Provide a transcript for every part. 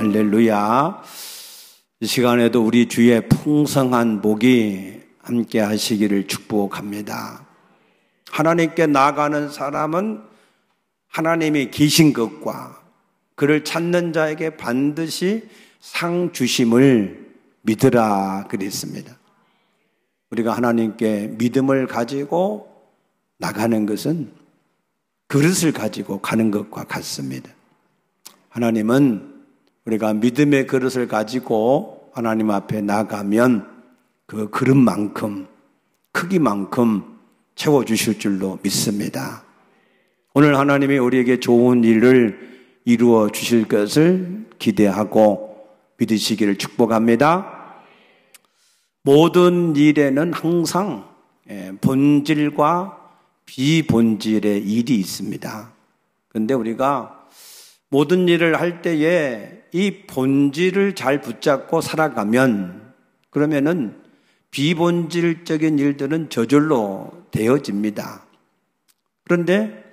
할렐루야. 이 시간에도 우리 주의 풍성한 복이 함께 하시기를 축복합니다. 하나님께 나아가는 사람은 하나님이 계신 것과 그를 찾는 자에게 반드시 상 주심을 믿으라 그랬습니다. 우리가 하나님께 믿음을 가지고 나가는 것은 그릇을 가지고 가는 것과 같습니다. 하나님은 우리가 믿음의 그릇을 가지고 하나님 앞에 나가면 그 그릇만큼, 크기만큼 채워주실 줄로 믿습니다. 오늘 하나님이 우리에게 좋은 일을 이루어 주실 것을 기대하고 믿으시기를 축복합니다. 모든 일에는 항상 본질과 비본질의 일이 있습니다. 그런데 우리가 모든 일을 할 때에 이 본질을 잘 붙잡고 살아가면 그러면은 비본질적인 일들은 저절로 되어집니다. 그런데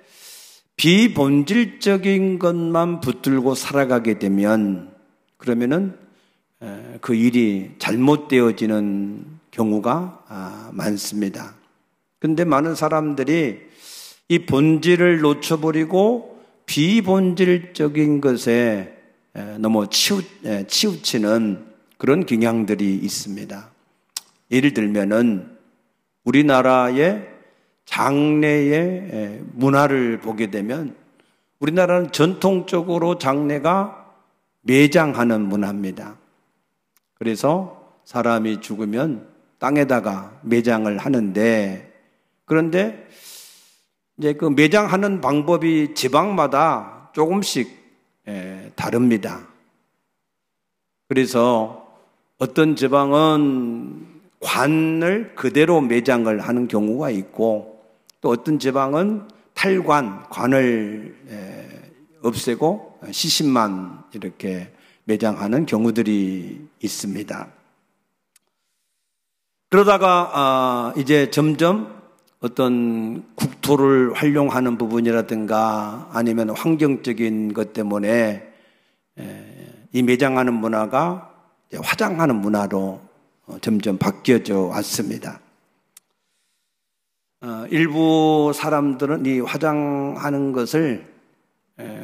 비본질적인 것만 붙들고 살아가게 되면 그러면은 그 일이 잘못되어지는 경우가 많습니다. 그런데 많은 사람들이 이 본질을 놓쳐버리고 비본질적인 것에 너무 치우치는 그런 경향들이 있습니다. 예를 들면은 우리나라의 장례의 문화를 보게 되면 우리나라는 전통적으로 장례가 매장하는 문화입니다. 그래서 사람이 죽으면 땅에다가 매장을 하는데 그런데 이제 그 매장하는 방법이 지방마다 조금씩 다릅니다. 그래서 어떤 지방은 관을 그대로 매장을 하는 경우가 있고 또 어떤 지방은 관을 없애고 시신만 이렇게 매장하는 경우들이 있습니다. 그러다가 이제 점점 어떤 국토를 활용하는 부분이라든가 아니면 환경적인 것 때문에 이 매장하는 문화가 화장하는 문화로 점점 바뀌어져 왔습니다. 일부 사람들은 이 화장하는 것을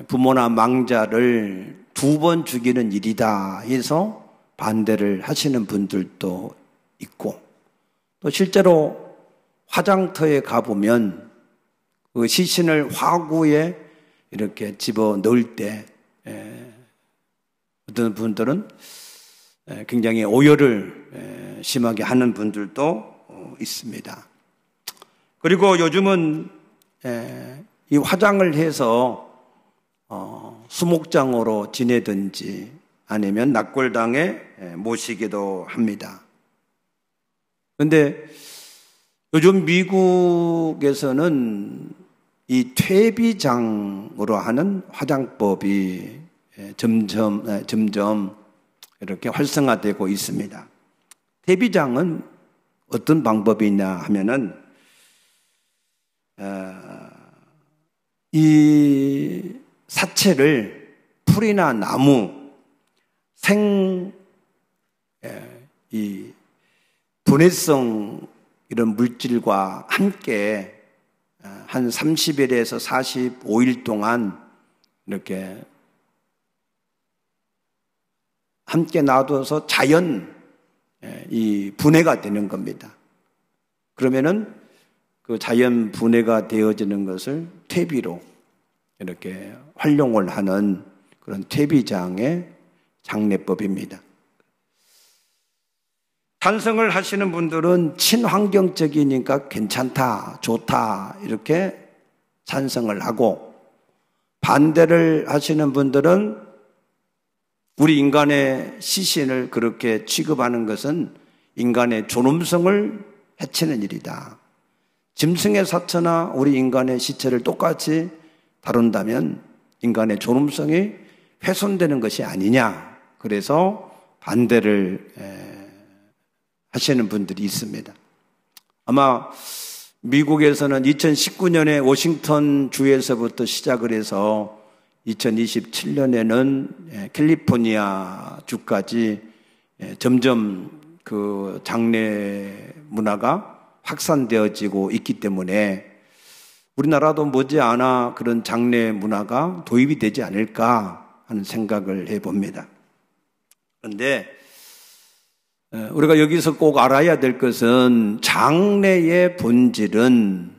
부모나 망자를 2번 죽이는 일이다 해서 반대를 하시는 분들도 있고 또 실제로 화장터에 가보면 그 시신을 화구에 이렇게 집어 넣을 때 어떤 분들은 굉장히 오열을 심하게 하는 분들도 있습니다. 그리고 요즘은 이 화장을 해서 수목장으로 지내든지 아니면 낙골당에 모시기도 합니다. 그런데 요즘 미국에서는 이 퇴비장으로 하는 화장법이 점점 이렇게 활성화되고 있습니다. 퇴비장은 어떤 방법이 있냐 하면은 이 사체를 풀이나 나무, 이 분해성 이런 물질과 함께 한 30일에서 45일 동안 이렇게 함께 놔둬서 자연 이 분해가 되는 겁니다. 그러면은 그 자연 분해가 되어지는 것을 퇴비로 이렇게 활용을 하는 그런 퇴비장의 장례법입니다. 찬성을 하시는 분들은 친환경적이니까 괜찮다, 좋다 이렇게 찬성을 하고 반대를 하시는 분들은 우리 인간의 시신을 그렇게 취급하는 것은 인간의 존엄성을 해치는 일이다. 짐승의 사체나 우리 인간의 시체를 똑같이 다룬다면 인간의 존엄성이 훼손되는 것이 아니냐. 그래서 반대를 하시는 분들이 있습니다. 아마 미국에서는 2019년에 워싱턴 주에서부터 시작을 해서 2027년에는 캘리포니아 주까지 점점 그 장례 문화가 확산되어지고 있기 때문에 우리나라도 머지않아 그런 장례 문화가 도입이 되지 않을까 하는 생각을 해봅니다. 그런데 우리가 여기서 꼭 알아야 될 것은 장례의 본질은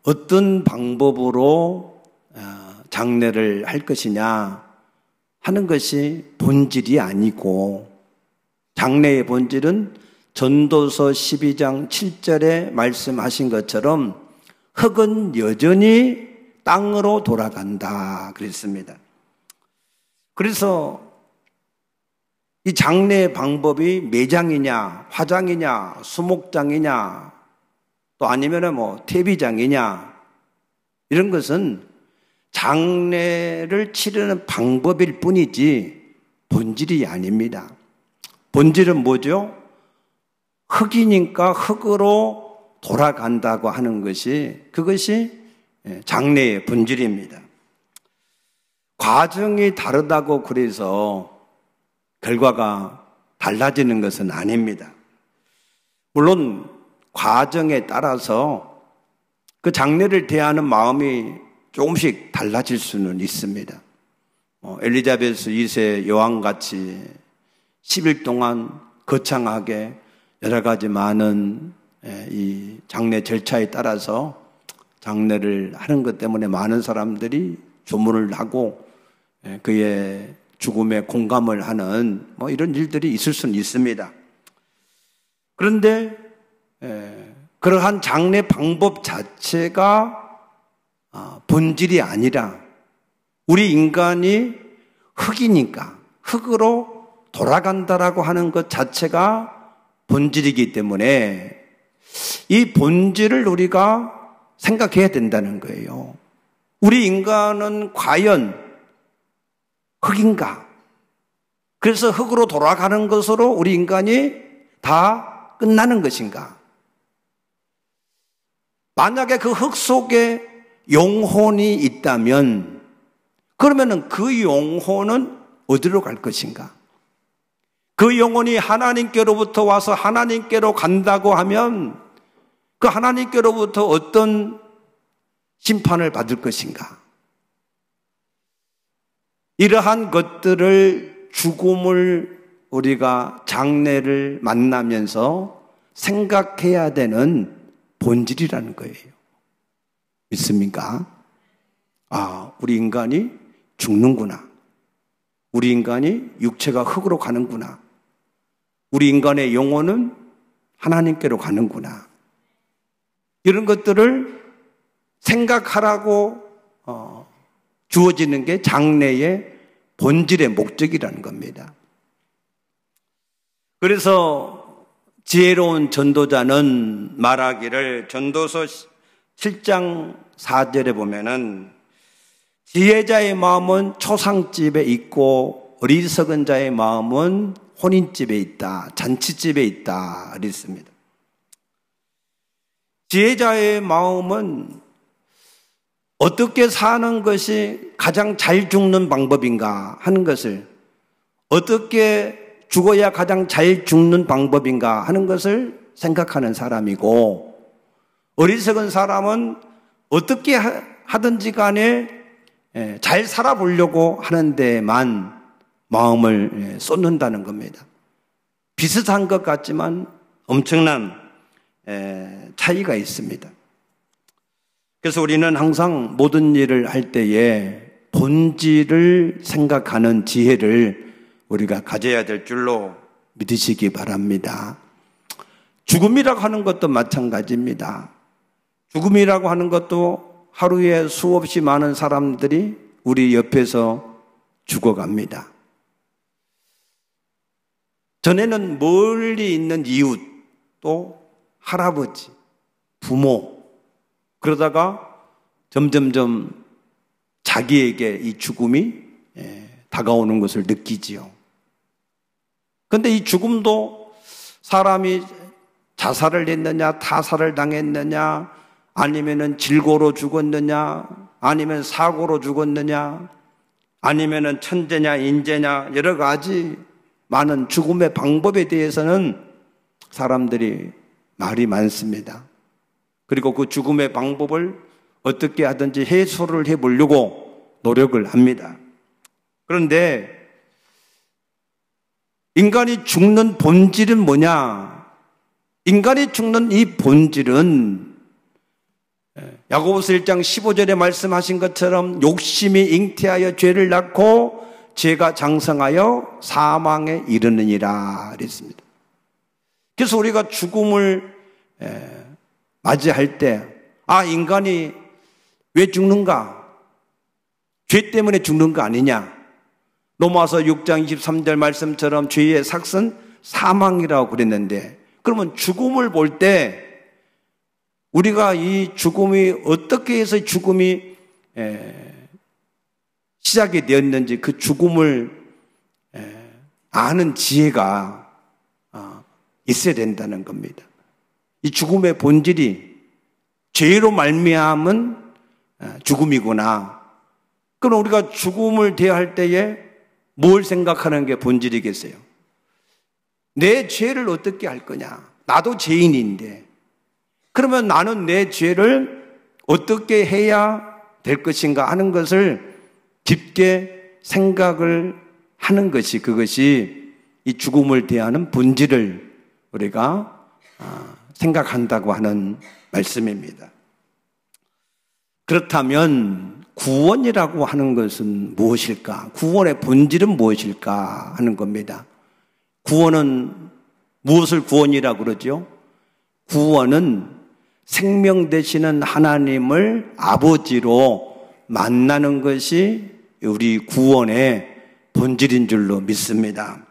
어떤 방법으로 장례를 할 것이냐 하는 것이 본질이 아니고, 장례의 본질은 전도서 12장 7절에 말씀하신 것처럼 흙은 여전히 땅으로 돌아간다 그랬습니다. 그래서 이 장례의 방법이 매장이냐, 화장이냐, 수목장이냐, 또 아니면은 뭐 퇴비장이냐, 이런 것은 장례를 치르는 방법일 뿐이지 본질이 아닙니다. 본질은 뭐죠? 흙이니까 흙으로 돌아간다고 하는 것이, 그것이 장례의 본질입니다. 과정이 다르다고 그래서 결과가 달라지는 것은 아닙니다. 물론 과정에 따라서 그 장례를 대하는 마음이 조금씩 달라질 수는 있습니다. 엘리자베스 2세 여왕같이 10일 동안 거창하게 여러 가지 많은 이 장례 절차에 따라서 장례를 하는 것 때문에 많은 사람들이 조문을 하고 그의 죽음에 공감을 하는 뭐 이런 일들이 있을 수는 있습니다. 그런데 그러한 장례 방법 자체가 본질이 아니라 우리 인간이 흙이니까 흙으로 돌아간다라고 하는 것 자체가 본질이기 때문에 이 본질을 우리가 생각해야 된다는 거예요. 우리 인간은 과연 흙인가? 그래서 흙으로 돌아가는 것으로 우리 인간이 다 끝나는 것인가? 만약에 그 흙 속에 영혼이 있다면 그러면은 그 영혼은 어디로 갈 것인가? 그 영혼이 하나님께로부터 와서 하나님께로 간다고 하면 그 하나님께로부터 어떤 심판을 받을 것인가? 이러한 것들을, 죽음을 우리가 장례를 만나면서 생각해야 되는 본질이라는 거예요. 믿습니까? 우리 인간이 죽는구나. 우리 인간이 육체가 흙으로 가는구나. 우리 인간의 영혼은 하나님께로 가는구나. 이런 것들을 생각하라고 주어지는 게 장례의 본질의 목적이라는 겁니다. 그래서 지혜로운 전도자는 말하기를, 전도서 7장 4절에 보면은 지혜자의 마음은 초상집에 있고 어리석은 자의 마음은 혼인집에 있다, 잔치집에 있다 그랬습니다. 지혜자의 마음은 어떻게 사는 것이 가장 잘 죽는 방법인가 하는 것을, 어떻게 죽어야 가장 잘 죽는 방법인가 하는 것을 생각하는 사람이고, 어리석은 사람은 어떻게 하든지 간에 잘 살아보려고 하는 데만 마음을 쏟는다는 겁니다. 비슷한 것 같지만 엄청난 차이가 있습니다. 그래서 우리는 항상 모든 일을 할 때에 본질을 생각하는 지혜를 우리가 가져야 될 줄로 믿으시기 바랍니다. 죽음이라고 하는 것도 마찬가지입니다. 죽음이라고 하는 것도 하루에 수없이 많은 사람들이 우리 옆에서 죽어갑니다. 전에는 멀리 있는 이웃, 또 할아버지, 부모, 그러다가 점점점 자기에게 이 죽음이 다가오는 것을 느끼지요. 그런데 이 죽음도 사람이 자살을 했느냐, 타살을 당했느냐, 아니면은 질고로 죽었느냐, 아니면 사고로 죽었느냐, 아니면 천재냐, 인재냐, 여러 가지 많은 죽음의 방법에 대해서는 사람들이 말이 많습니다. 그리고 그 죽음의 방법을 어떻게 하든지 해소를 해보려고 노력을 합니다. 그런데 인간이 죽는 본질은 뭐냐? 인간이 죽는 이 본질은 야고보서 1장 15절에 말씀하신 것처럼 욕심이 잉태하여 죄를 낳고 죄가 장성하여 사망에 이르느니라 그랬습니다. 그래서 우리가 죽음을 맞이할 때 인간이 왜 죽는가? 죄 때문에 죽는 거 아니냐? 로마서 6장 23절 말씀처럼 죄의 삭은 사망이라고 그랬는데, 그러면 죽음을 볼 때 우리가 이 죽음이 어떻게 해서 죽음이 시작이 되었는지 그 죽음을 아는 지혜가 있어야 된다는 겁니다. 이 죽음의 본질이 죄로 말미암은 죽음이구나. 그럼 우리가 죽음을 대할 때에 뭘 생각하는 게 본질이겠어요? 내 죄를 어떻게 할 거냐? 나도 죄인인데 그러면 나는 내 죄를 어떻게 해야 될 것인가 하는 것을 깊게 생각을 하는 것이, 그것이 이 죽음을 대하는 본질을 우리가 생각한다고 하는 말씀입니다. 그렇다면 구원이라고 하는 것은 무엇일까? 구원의 본질은 무엇일까 하는 겁니다. 구원은 무엇을 구원이라고 그러죠? 구원은 생명 되시는 하나님을 아버지로 만나는 것이 우리 구원의 본질인 줄로 믿습니다.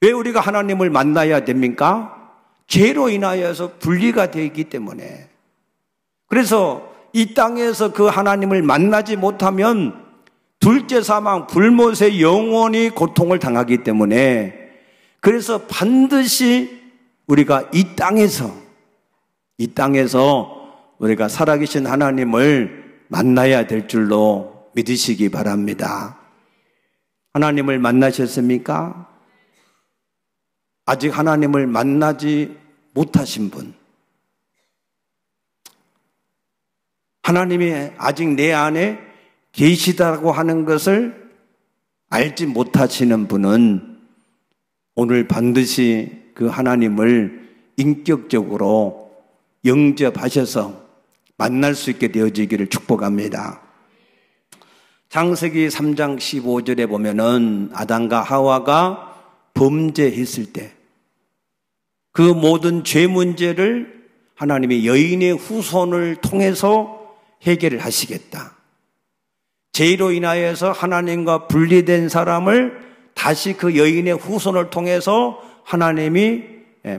왜 우리가 하나님을 만나야 됩니까? 죄로 인하여서 분리가 되기 때문에. 그래서 이 땅에서 그 하나님을 만나지 못하면 둘째 사망, 불못에 영원히 고통을 당하기 때문에, 그래서 반드시 우리가 이 땅에서 우리가 살아계신 하나님을 만나야 될 줄로 믿으시기 바랍니다. 하나님을 만나셨습니까? 아직 하나님을 만나지 못하신 분, 하나님이 아직 내 안에 계시다고 하는 것을 알지 못하시는 분은 오늘 반드시 그 하나님을 인격적으로 영접하셔서 만날 수 있게 되어지기를 축복합니다. 창세기 3장 15절에 보면은 아담과 하와가 범죄했을 때 그 모든 죄 문제를 하나님이 여인의 후손을 통해서 해결을 하시겠다. 죄로 인하여서 하나님과 분리된 사람을 다시 그 여인의 후손을 통해서 하나님이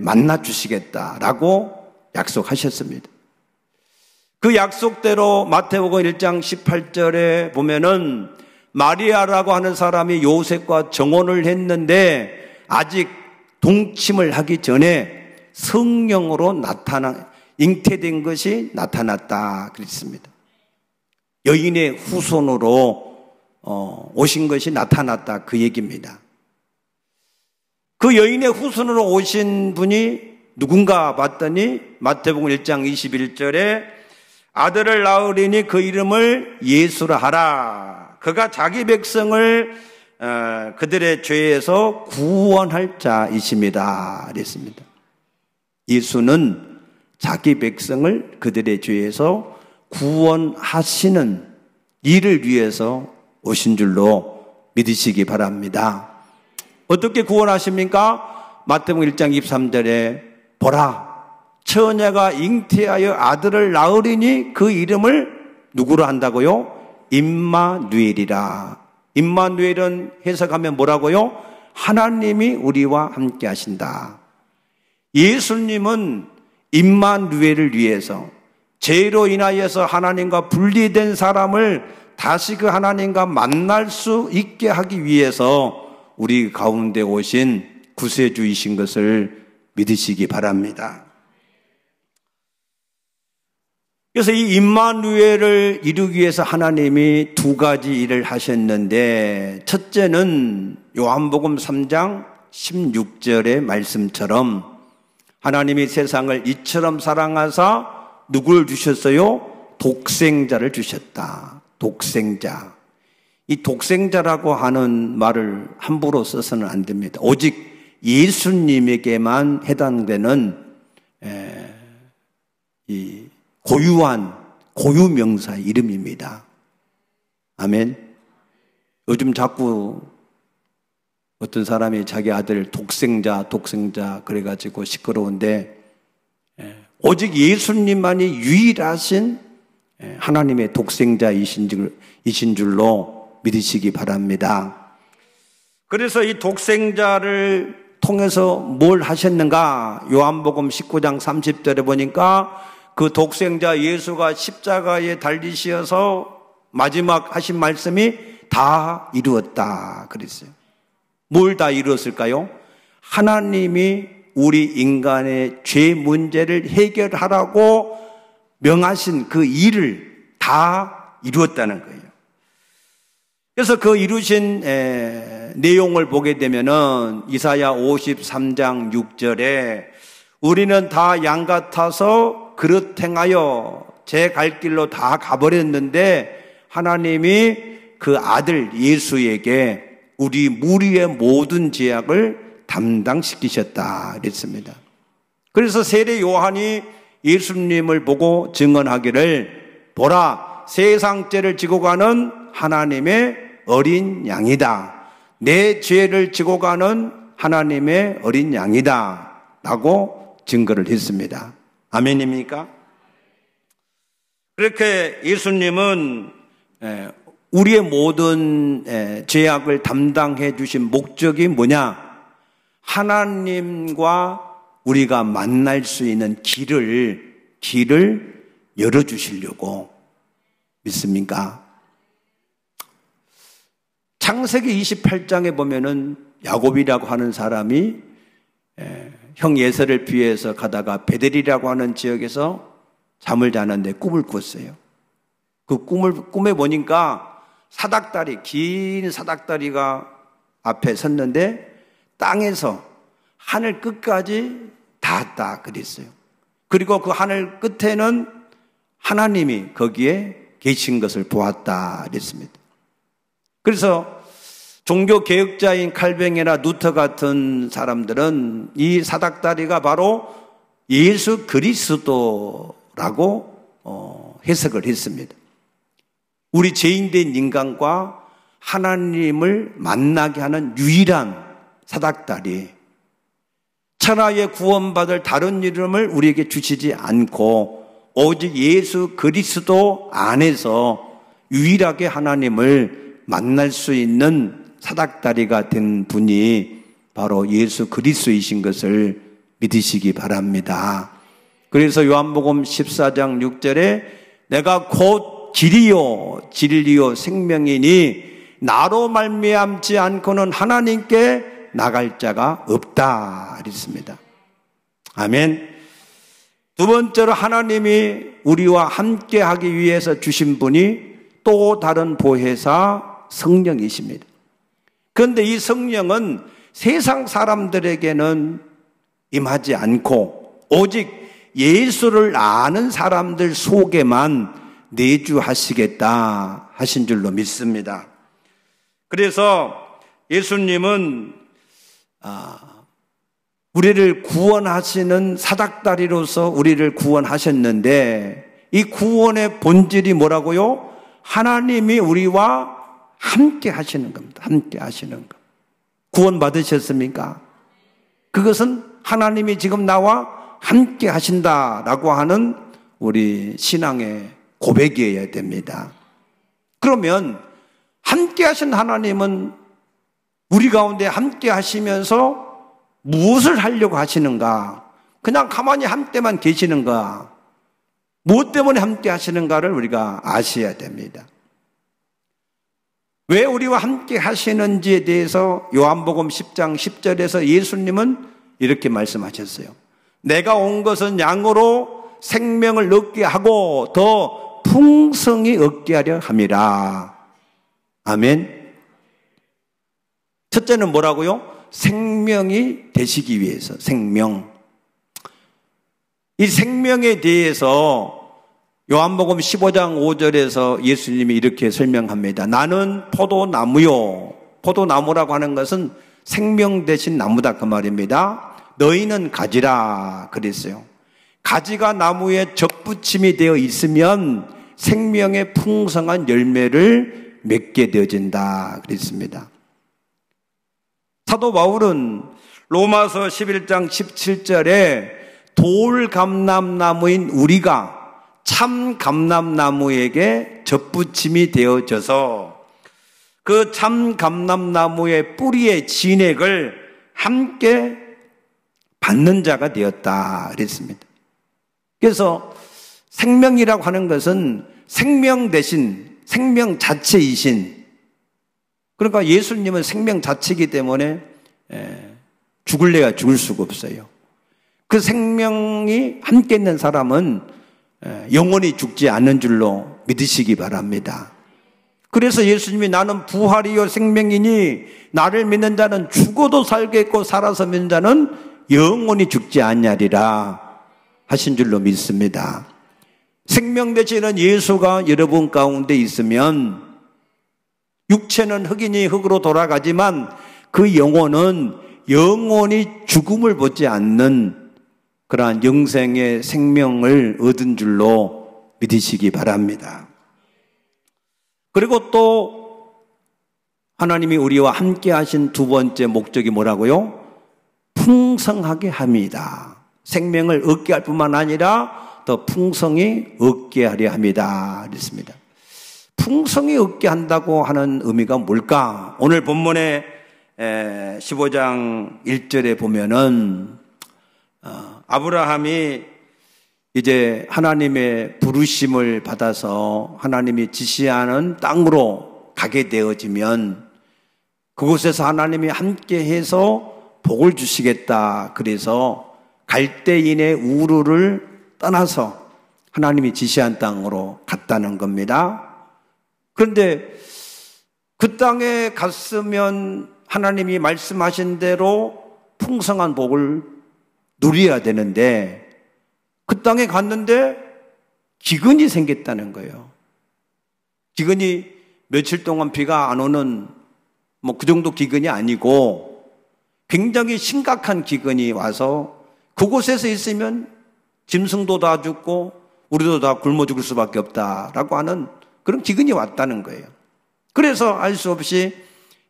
만나 주시겠다라고 약속하셨습니다. 그 약속대로 마태복음 1장 18절에 보면은 마리아라고 하는 사람이 요셉과 정혼을 했는데 아직 동침을 하기 전에 성령으로 잉태된 것이 나타났다 그랬습니다. 여인의 후손으로 오신 것이 나타났다 그 얘기입니다. 그 여인의 후손으로 오신 분이 누군가 봤더니 마태복음 1장 21절에 아들을 낳으리니 그 이름을 예수라 하라. 그가 자기 백성을 그들의 죄에서 구원할 자이십니다 그랬습니다. 예수는 자기 백성을 그들의 죄에서 구원하시는 일을 위해서 오신 줄로 믿으시기 바랍니다. 어떻게 구원하십니까? 마태복음 1장 23절에 보라, 처녀가 잉태하여 아들을 낳으리니 그 이름을 누구로 한다고요? 임마누엘이라. 임마누엘은 해석하면 뭐라고요? 하나님이 우리와 함께 하신다. 예수님은 임마누엘을 위해서 죄로 인하여서 하나님과 분리된 사람을 다시 그 하나님과 만날 수 있게 하기 위해서 우리 가운데 오신 구세주이신 것을 믿으시기 바랍니다. 그래서 이 임마누엘을 이루기 위해서 하나님이 두 가지 일을 하셨는데, 첫째는 요한복음 3장 16절의 말씀처럼 하나님이 세상을 이처럼 사랑하사 누구를 주셨어요? 독생자를 주셨다. 독생자. 이 독생자라고 하는 말을 함부로 써서는 안 됩니다. 오직 예수님에게만 해당되는 이 고유한 고유명사의 이름입니다. 아멘. 요즘 자꾸 어떤 사람이 자기 아들 독생자 그래가지고 시끄러운데, 오직 예수님만이 유일하신 하나님의 독생자이신 줄로 믿으시기 바랍니다. 그래서 이 독생자를 통해서 뭘 하셨는가? 요한복음 19장 30절에 보니까 그 독생자 예수가 십자가에 달리시어서 마지막 하신 말씀이 다 이루었다 그랬어요. 뭘 다 이루었을까요? 하나님이 우리 인간의 죄 문제를 해결하라고 명하신 그 일을 다 이루었다는 거예요. 그래서 그 이루신 내용을 보게 되면은 이사야 53장 6절에 우리는 다 양 같아서 그릇 행하여 제 갈 길로 다 가버렸는데 하나님이 그 아들 예수에게 우리 무리의 모든 죄악을 담당시키셨다 그랬습니다. 그래서 세례 요한이 예수님을 보고 증언하기를 보라 세상 죄를 지고 가는 하나님의 어린 양이다. 내 죄를 지고 가는 하나님의 어린 양이다 라고 증거를 했습니다. 아멘입니까? 그렇게 예수님은 우리의 모든 죄악을 담당해 주신 목적이 뭐냐? 하나님과 우리가 만날 수 있는 길을 열어주시려고 믿습니까? 창세기 28장에 보면은 야곱이라고 하는 사람이 형 예서를 피해서 가다가 베델이라고 하는 지역에서 잠을 자는데 꿈을 꿨어요. 그 꿈에 보니까 긴 사닥다리가 앞에 섰는데 땅에서 하늘 끝까지 닿았다 그랬어요. 그리고 그 하늘 끝에는 하나님이 거기에 계신 것을 보았다 그랬습니다. 그래서 종교 개혁자인 칼뱅이나 루터 같은 사람들은 이 사닥다리가 바로 예수 그리스도라고 해석을 했습니다. 우리 죄인된 인간과 하나님을 만나게 하는 유일한 사닥다리, 천하에 구원받을 다른 이름을 우리에게 주시지 않고 오직 예수 그리스도 안에서 유일하게 하나님을 만날 수 있는 사닥다리가 된 분이 바로 예수 그리스도이신 것을 믿으시기 바랍니다. 그래서 요한복음 14장 6절에 내가 곧 길이요 진리요 생명이니 나로 말미암지 않고는 하나님께 나갈 자가 없다 그랬습니다. 아멘. 두 번째로 하나님이 우리와 함께 하기 위해서 주신 분이 또 다른 보혜사 성령이십니다. 그런데 이 성령은 세상 사람들에게는 임하지 않고 오직 예수를 아는 사람들 속에만 내주하시겠다 하신 줄로 믿습니다. 그래서 예수님은 우리를 구원하시는 사닥다리로서 우리를 구원하셨는데 이 구원의 본질이 뭐라고요? 하나님이 우리와 함께 하시는 겁니다. 함께 하시는 것. 구원 받으셨습니까? 그것은 하나님이 지금 나와 함께 하신다라고 하는 우리 신앙의 고백이어야 됩니다. 그러면 함께 하신 하나님은 우리 가운데 함께 하시면서 무엇을 하려고 하시는가? 그냥 가만히 함께만 계시는가? 무엇 때문에 함께 하시는가를 우리가 아셔야 됩니다. 왜 우리와 함께 하시는지에 대해서 요한복음 10장 10절에서 예수님은 이렇게 말씀하셨어요. 내가 온 것은 양으로 생명을 얻게 하고 더 풍성히 얻게 하려 함이라. 아멘. 첫째는 뭐라고요? 생명이 되시기 위해서. 생명. 이 생명에 대해서 요한복음 15장 5절에서 예수님이 이렇게 설명합니다. 나는 포도나무요. 포도나무라고 하는 것은 생명 대신 나무다 그 말입니다. 너희는 가지라 그랬어요. 가지가 나무에 접붙임이 되어 있으면 생명의 풍성한 열매를 맺게 되어진다 그랬습니다. 사도 바울은 로마서 11장 17절에 돌감람나무인 우리가 참 감람나무에게 접붙임이 되어져서 그 참 감람나무의 뿌리의 진액을 함께 받는 자가 되었다 그랬습니다. 그래서 생명이라고 하는 것은 생명 대신 생명 자체이신, 그러니까 예수님은 생명 자체이기 때문에 죽을래야 죽을 수가 없어요. 그 생명이 함께 있는 사람은 영원히 죽지 않는 줄로 믿으시기 바랍니다. 그래서 예수님이 나는 부활이요 생명이니 나를 믿는 자는 죽어도 살겠고 살아서 믿는 자는 영원히 죽지 않냐리라 하신 줄로 믿습니다. 생명 되시는 예수가 여러분 가운데 있으면 육체는 흙이니 흙으로 돌아가지만 그 영혼은 영원히 죽음을 보지 않는 그러한 영생의 생명을 얻은 줄로 믿으시기 바랍니다. 그리고 또 하나님이 우리와 함께 하신 두 번째 목적이 뭐라고요? 풍성하게 합니다. 생명을 얻게 할 뿐만 아니라 더 풍성히 얻게 하려 합니다. 그랬습니다. 풍성히 얻게 한다고 하는 의미가 뭘까? 오늘 본문의 15장 1절에 보면은 아브라함이 이제 하나님의 부르심을 받아서 하나님이 지시하는 땅으로 가게 되어지면 그곳에서 하나님이 함께 해서 복을 주시겠다. 그래서 갈대인의 우르를 떠나서 하나님이 지시한 땅으로 갔다는 겁니다. 그런데 그 땅에 갔으면 하나님이 말씀하신 대로 풍성한 복을 누려야 되는데 그 땅에 갔는데 기근이 생겼다는 거예요. 기근이 며칠 동안 비가 안 오는 그 정도 기근이 아니고 굉장히 심각한 기근이 와서 그곳에서 있으면 짐승도 다 죽고 우리도 다 굶어 죽을 수밖에 없다라고 하는 그런 기근이 왔다는 거예요. 그래서 알 수 없이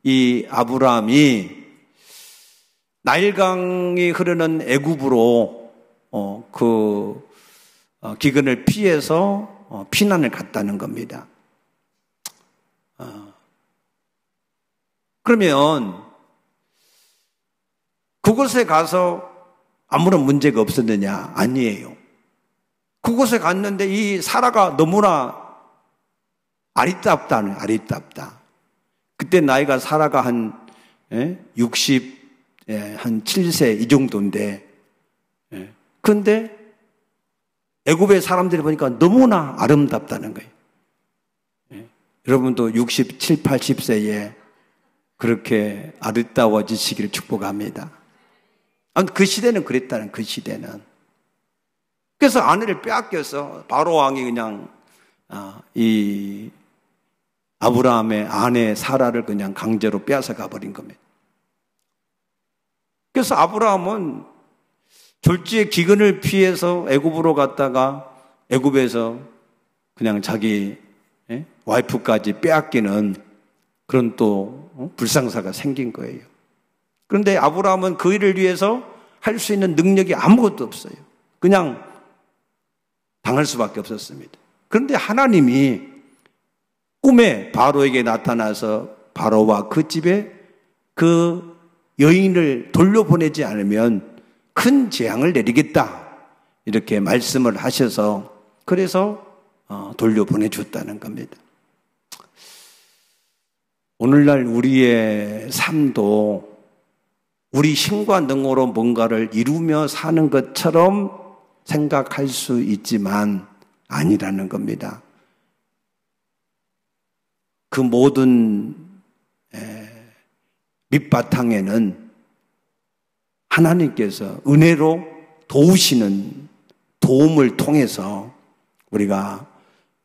이 아브라함이 나일강이 흐르는 애굽으로 기근을 피해서 피난을 갔다는 겁니다. 그러면 그곳에 가서 아무런 문제가 없었느냐? 아니에요. 그곳에 갔는데 이 사라가 너무나 아리따다. 그때 나이가 사라가 한 7세 이 정도인데, 그런데 애굽의 사람들이 보니까 너무나 아름답다는 거예요. 여러분도 67, 80세에 그렇게 아름다워지시기를 축복합니다. 그 시대는 그랬다는, 그 시대는. 그래서 아내를 빼앗겨서 바로 왕이 그냥 이 아브라함의 아내 사라를 그냥 강제로 빼앗아 가버린 겁니다. 그래서 아브라함은 졸지에 기근을 피해서 애굽으로 갔다가 애굽에서 그냥 자기 와이프까지 빼앗기는 그런 또 불상사가 생긴 거예요. 그런데 아브라함은 그 일을 위해서 할 수 있는 능력이 아무것도 없어요. 그냥 당할 수밖에 없었습니다. 그런데 하나님이 꿈에 바로에게 나타나서 바로와 그 집에 그 여인을 돌려보내지 않으면 큰 재앙을 내리겠다. 이렇게 말씀을 하셔서 그래서 돌려보내줬다는 겁니다. 오늘날 우리의 삶도 우리 힘과 능으로 뭔가를 이루며 사는 것처럼 생각할 수 있지만 아니라는 겁니다. 그 모든 밑바탕에는 하나님께서 은혜로 도우시는 도움을 통해서 우리가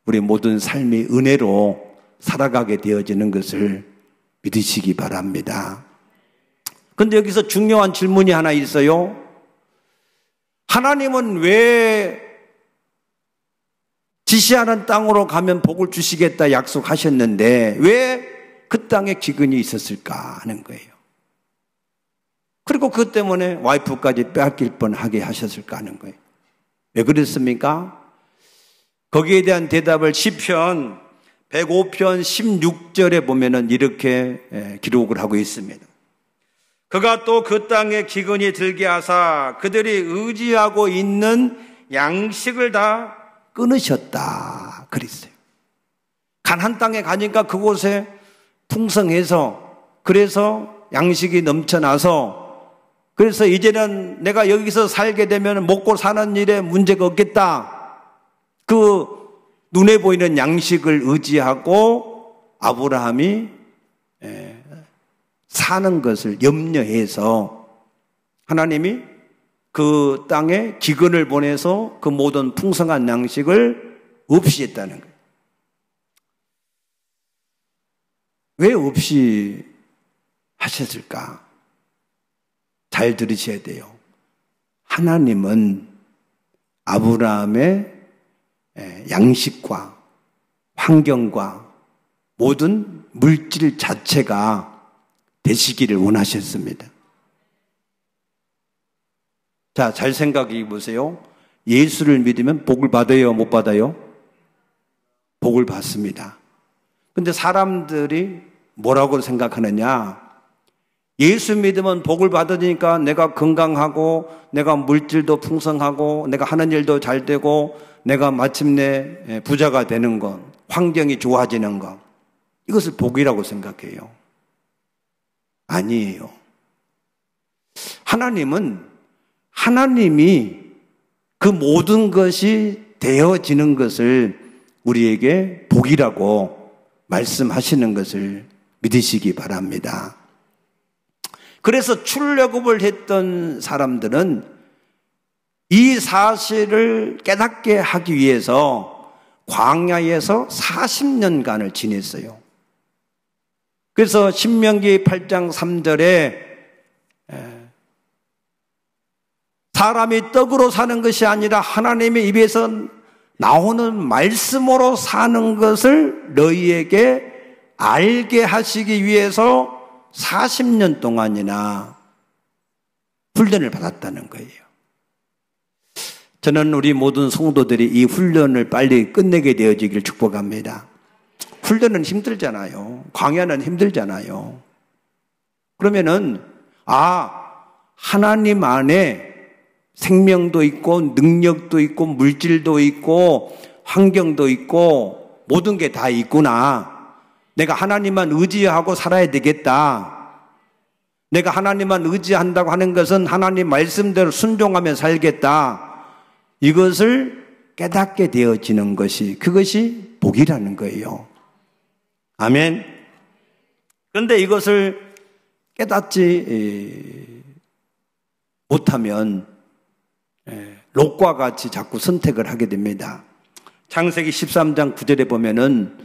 우리 모든 삶이 은혜로 살아가게 되어지는 것을 믿으시기 바랍니다. 그런데 여기서 중요한 질문이 하나 있어요. 하나님은 왜 지시하는 땅으로 가면 복을 주시겠다 약속하셨는데 왜 그 땅에 기근이 있었을까 하는 거예요. 그리고 그것 때문에 와이프까지 빼앗길 뻔하게 하셨을까 하는 거예요. 왜 그랬습니까? 거기에 대한 대답을 시편 105편 16절에 보면은 이렇게 기록을 하고 있습니다. 그가 또 그 땅에 기근이 들게 하사 그들이 의지하고 있는 양식을 다 끊으셨다 그랬어요. 가나안 땅에 가니까 그곳에 풍성해서 그래서 양식이 넘쳐나서 그래서 이제는 내가 여기서 살게 되면 먹고 사는 일에 문제가 없겠다. 그 눈에 보이는 양식을 의지하고 아브라함이 사는 것을 염려해서 하나님이 그 땅에 기근을 보내서 그 모든 풍성한 양식을 없이 했다는 거예요. 왜 없이 하셨을까? 잘 들으셔야 돼요. 하나님은 아브라함의 양식과 환경과 모든 물질 자체가 되시기를 원하셨습니다. 자, 잘 생각해 보세요. 예수를 믿으면 복을 받아요, 못 받아요? 복을 받습니다. 근데 사람들이 뭐라고 생각하느냐? 예수 믿으면 복을 받으니까 내가 건강하고 내가 물질도 풍성하고 내가 하는 일도 잘 되고 내가 마침내 부자가 되는 것, 환경이 좋아지는 것, 이것을 복이라고 생각해요. 아니에요. 하나님이 그 모든 것이 되어지는 것을 우리에게 복이라고 말씀하시는 것을 믿으시기 바랍니다. 그래서 출애굽을 했던 사람들은 이 사실을 깨닫게 하기 위해서 광야에서 40년간을 지냈어요. 그래서 신명기 8장 3절에 사람이 떡으로 사는 것이 아니라 하나님의 입에서 나오는 말씀으로 사는 것을 너희에게 알게 하시기 위해서 40년 동안이나 훈련을 받았다는 거예요. 저는 우리 모든 성도들이 이 훈련을 빨리 끝내게 되어지기를 축복합니다. 훈련은 힘들잖아요. 광야는 힘들잖아요. 그러면은 하나님 안에 생명도 있고 능력도 있고 물질도 있고 환경도 있고 모든 게 다 있구나. 내가 하나님만 의지하고 살아야 되겠다. 내가 하나님만 의지한다고 하는 것은 하나님 말씀대로 순종하며 살겠다. 이것을 깨닫게 되어지는 것이 그것이 복이라는 거예요. 아멘. 그런데 이것을 깨닫지 못하면 롯과 같이 자꾸 선택을 하게 됩니다. 창세기 13장 9절에 보면은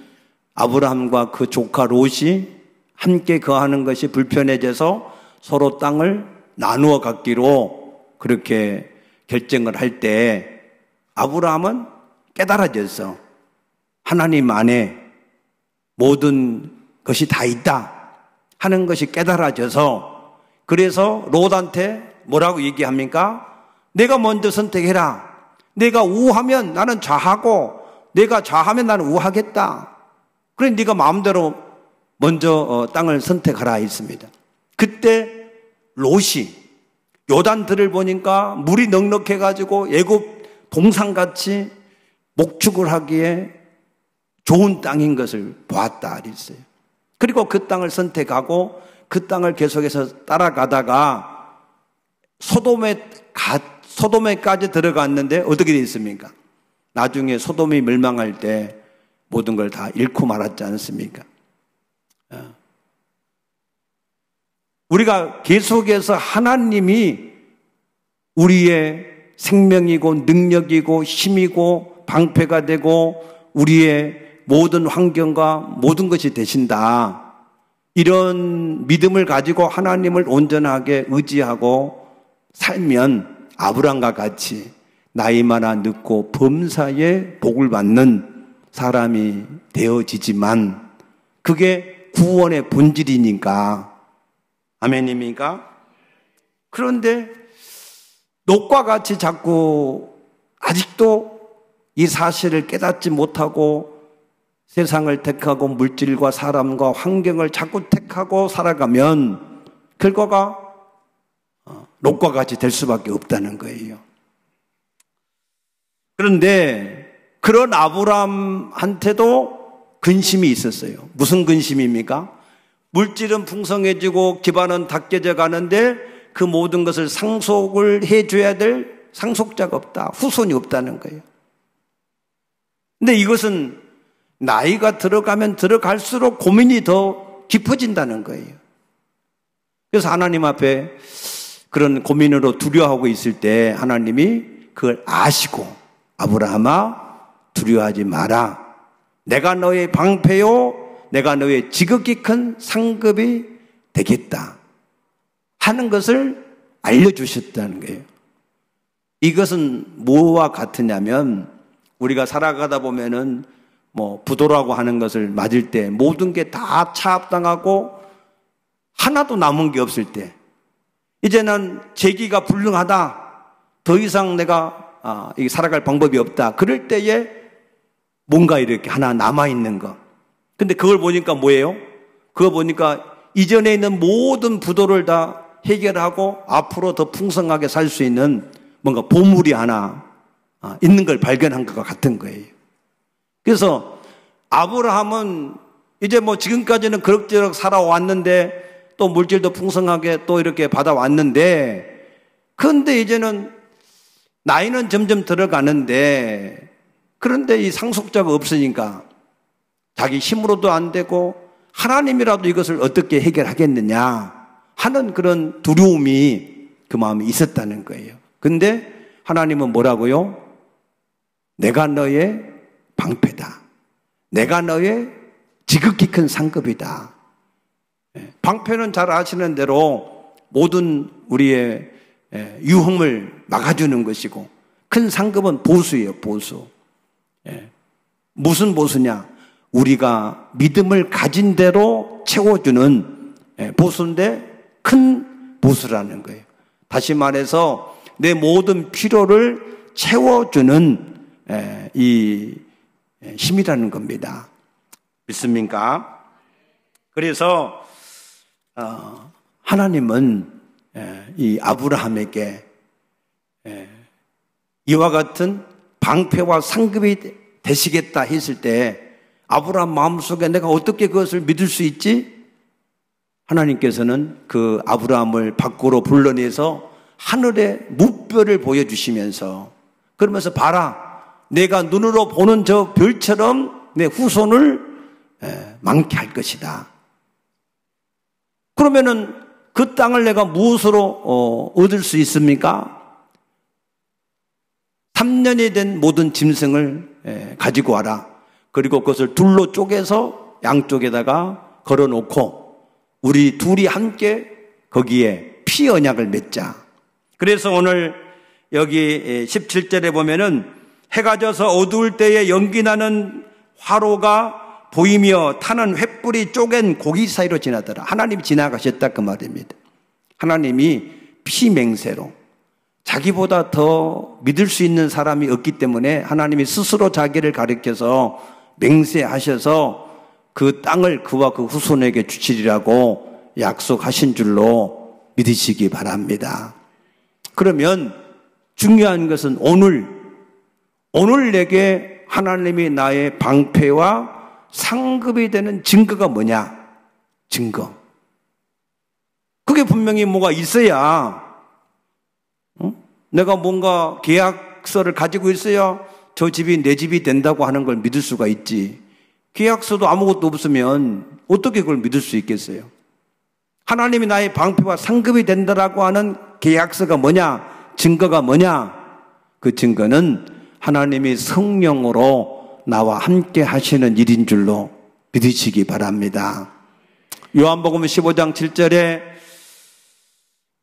아브라함과 그 조카 롯이 함께 거하는 것이 불편해져서 서로 땅을 나누어 갖기로 그렇게 결정을 할 때 아브라함은 깨달아졌어. 하나님 안에 모든 것이 다 있다 하는 것이 깨달아져서 그래서 롯한테 뭐라고 얘기합니까? 내가 먼저 선택해라. 내가 우하면 나는 좌하고 내가 좌하면 나는 우하겠다. 그래 네가 마음대로 먼저 땅을 선택하라 했습니다. 그때 롯이 요단들을 보니까 물이 넉넉해가지고 애굽 동산같이 목축을 하기에 좋은 땅인 것을 보았다 그랬어요. 그리고 그 땅을 선택하고 그 땅을 계속해서 따라가다가 소돔에 소돔에까지 들어갔는데 어떻게 됐습니까? 나중에 소돔이 멸망할 때 모든 걸 다 잃고 말았지 않습니까? 우리가 계속해서 하나님이 우리의 생명이고 능력이고 힘이고 방패가 되고 우리의 모든 환경과 모든 것이 되신다. 이런 믿음을 가지고 하나님을 온전하게 의지하고 살면 아브람과 같이 나이 많아 늙고 범사에 복을 받는 사람이 되어지지만 그게 구원의 본질이니까. 아멘입니까? 그런데 롯과 같이 자꾸 아직도 이 사실을 깨닫지 못하고 세상을 택하고 물질과 사람과 환경을 자꾸 택하고 살아가면 결과가 롯과 같이 될 수밖에 없다는 거예요. 그런데 그런 아브람한테도 근심이 있었어요. 무슨 근심입니까? 물질은 풍성해지고 기반은 닦여져 가는데 그 모든 것을 상속을 해줘야 될 상속자가 없다. 후손이 없다는 거예요. 근데 이것은 나이가 들어가면 들어갈수록 고민이 더 깊어진다는 거예요. 그래서 하나님 앞에 그런 고민으로 두려워하고 있을 때 하나님이 그걸 아시고 아브라함아 두려워하지 마라. 내가 너의 방패요 내가 너의 지극히 큰 상급이 되겠다 하는 것을 알려주셨다는 거예요. 이것은 뭐와 같으냐면 우리가 살아가다 보면은 부도라고 하는 것을 맞을 때 모든 게 다 차압당하고 하나도 남은 게 없을 때 이제는 재기가 불능하다. 더 이상 내가 살아갈 방법이 없다. 그럴 때에 뭔가 이렇게 하나 남아있는 거. 근데 그걸 보니까 뭐예요? 그거 보니까 이전에 있는 모든 부도를 다 해결하고 앞으로 더 풍성하게 살 수 있는 뭔가 보물이 하나 있는 걸 발견한 것과 같은 거예요. 그래서 아브라함은 이제 지금까지는 그럭저럭 살아왔는데 또 물질도 풍성하게 또 이렇게 받아왔는데 그런데 이제는 나이는 점점 들어가는데 그런데 이 상속자가 없으니까 자기 힘으로도 안 되고 하나님이라도 이것을 어떻게 해결하겠느냐 하는 그런 두려움이 그 마음에 있었다는 거예요. 근데 하나님은 뭐라고요? 내가 너의 방패다. 내가 너의 지극히 큰 상급이다. 방패는 잘 아시는 대로 모든 우리의 유흥을 막아주는 것이고 큰 상급은 보수예요. 보수. 무슨 보수냐? 우리가 믿음을 가진 대로 채워주는 보수인데 큰 보수라는 거예요. 다시 말해서 내 모든 필요를 채워주는 이 힘이라는 겁니다. 믿습니까? 그래서 하나님은 이 아브라함에게 이와 같은 방패와 상급이 되시겠다 했을 때 아브라함 마음속에 내가 어떻게 그것을 믿을 수 있지? 하나님께서는 그 아브라함을 밖으로 불러내서 하늘의 무별을 보여주시면서 그러면서 봐라 내가 눈으로 보는 저 별처럼 내 후손을 많게 할 것이다. 그러면은 그 땅을 내가 무엇으로 얻을 수 있습니까? 3년이 된 모든 짐승을 가지고 와라. 그리고 그것을 둘로 쪼개서 양쪽에다가 걸어놓고 우리 둘이 함께 거기에 피 언약을 맺자. 그래서 오늘 여기 17절에 보면은 해가 져서 어두울 때에 연기나는 화로가 보이며 타는 횃불이 쪼갠 고기 사이로 지나더라. 하나님이 지나가셨다 그 말입니다. 하나님이 피맹세로 자기보다 더 믿을 수 있는 사람이 없기 때문에 하나님이 스스로 자기를 가리켜서 맹세하셔서 그 땅을 그와 그 후손에게 주시리라고 약속하신 줄로 믿으시기 바랍니다. 그러면 중요한 것은 오늘 내게 하나님이 나의 방패와 상급이 되는 증거가 뭐냐? 증거. 그게 분명히 뭐가 있어야 내가 뭔가 계약서를 가지고 있어야 저 집이 내 집이 된다고 하는 걸 믿을 수가 있지. 계약서도 아무것도 없으면 어떻게 그걸 믿을 수 있겠어요? 하나님이 나의 방패와 상급이 된다라고 하는 계약서가 뭐냐? 증거가 뭐냐? 그 증거는 하나님이 성령으로 나와 함께 하시는 일인 줄로 믿으시기 바랍니다. 요한복음 15장 7절에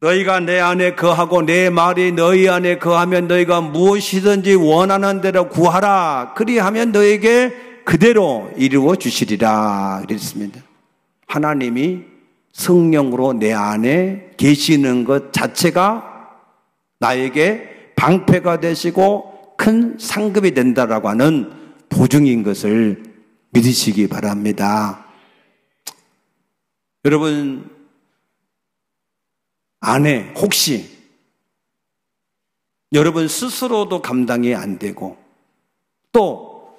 너희가 내 안에 거하고 내 말이 너희 안에 거하면 너희가 무엇이든지 원하는 대로 구하라. 그리하면 너에게 그대로 이루어 주시리라 그랬습니다. 하나님이 성령으로 내 안에 계시는 것 자체가 나에게 방패가 되시고 큰 상급이 된다라고 하는 보증인 것을 믿으시기 바랍니다. 여러분 안에 혹시 여러분 스스로도 감당이 안 되고 또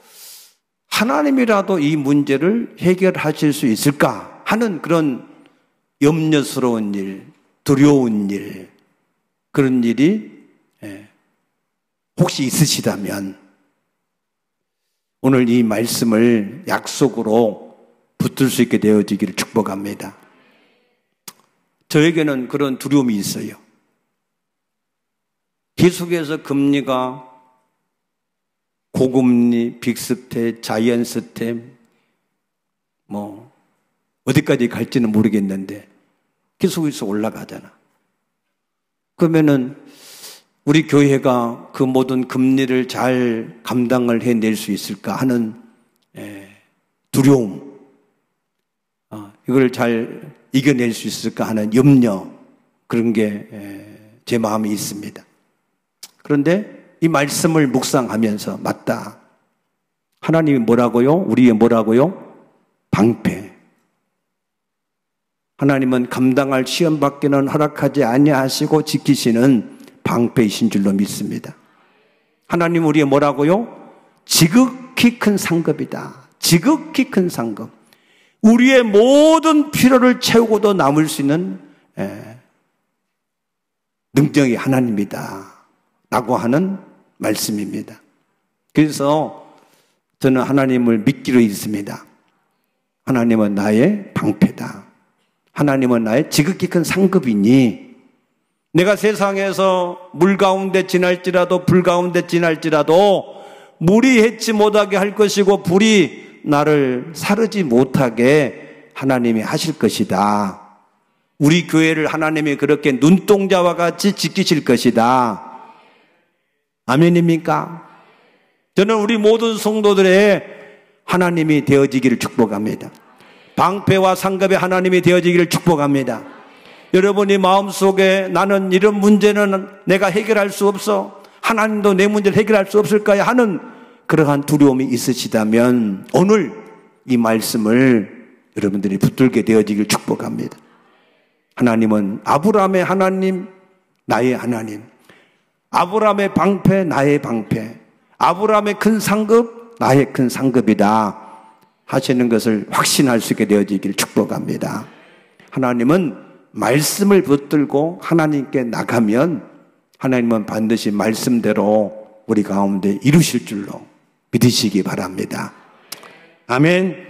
하나님이라도 이 문제를 해결하실 수 있을까 하는 그런 염려스러운 일, 두려운 일, 그런 일이 혹시 있으시다면 오늘 이 말씀을 약속으로 붙들 수 있게 되어지기를 축복합니다. 저에게는 그런 두려움이 있어요. 계속해서 금리가 고금리, 빅스텝, 자이언스텝 어디까지 갈지는 모르겠는데 계속해서 올라가잖아. 그러면은 우리 교회가 그 모든 금리를 잘 감당을 해낼 수 있을까 하는 두려움, 이걸 잘 이겨낼 수 있을까 하는 염려, 그런 게 제 마음에 있습니다. 그런데 이 말씀을 묵상하면서 맞다. 하나님이 뭐라고요? 우리의 뭐라고요? 방패. 하나님은 감당할 시험밖에는 허락하지 아니하시고 지키시는 방패이신 줄로 믿습니다. 하나님 우리의 뭐라고요? 지극히 큰 상급이다. 지극히 큰 상급. 우리의 모든 필요를 채우고도 남을 수 있는 능력이 하나님이다 라고 하는 말씀입니다. 그래서 저는 하나님을 믿기로 있습니다. 하나님은 나의 방패다. 하나님은 나의 지극히 큰 상급이니 내가 세상에서 물 가운데 지날지라도 불 가운데 지날지라도 물이 해치 못하게 할 것이고 불이 나를 사르지 못하게 하나님이 하실 것이다. 우리 교회를 하나님이 그렇게 눈동자와 같이 지키실 것이다. 아멘입니까? 저는 우리 모든 성도들의 하나님이 되어지기를 축복합니다. 방패와 상급의 하나님이 되어지기를 축복합니다. 여러분이 마음속에 나는 이런 문제는 내가 해결할 수 없어. 하나님도 내 문제를 해결할 수 없을까요? 하는 그러한 두려움이 있으시다면 오늘 이 말씀을 여러분들이 붙들게 되어지기를 축복합니다. 하나님은 아브라함의 하나님, 나의 하나님. 아브라함의 방패, 나의 방패. 아브라함의 큰 상급, 나의 큰 상급이다 하시는 것을 확신할 수 있게 되어지기를 축복합니다. 하나님은 말씀을 붙들고 하나님께 나가면 하나님은 반드시 말씀대로 우리 가운데 이루실 줄로 믿으시기 바랍니다. 아멘.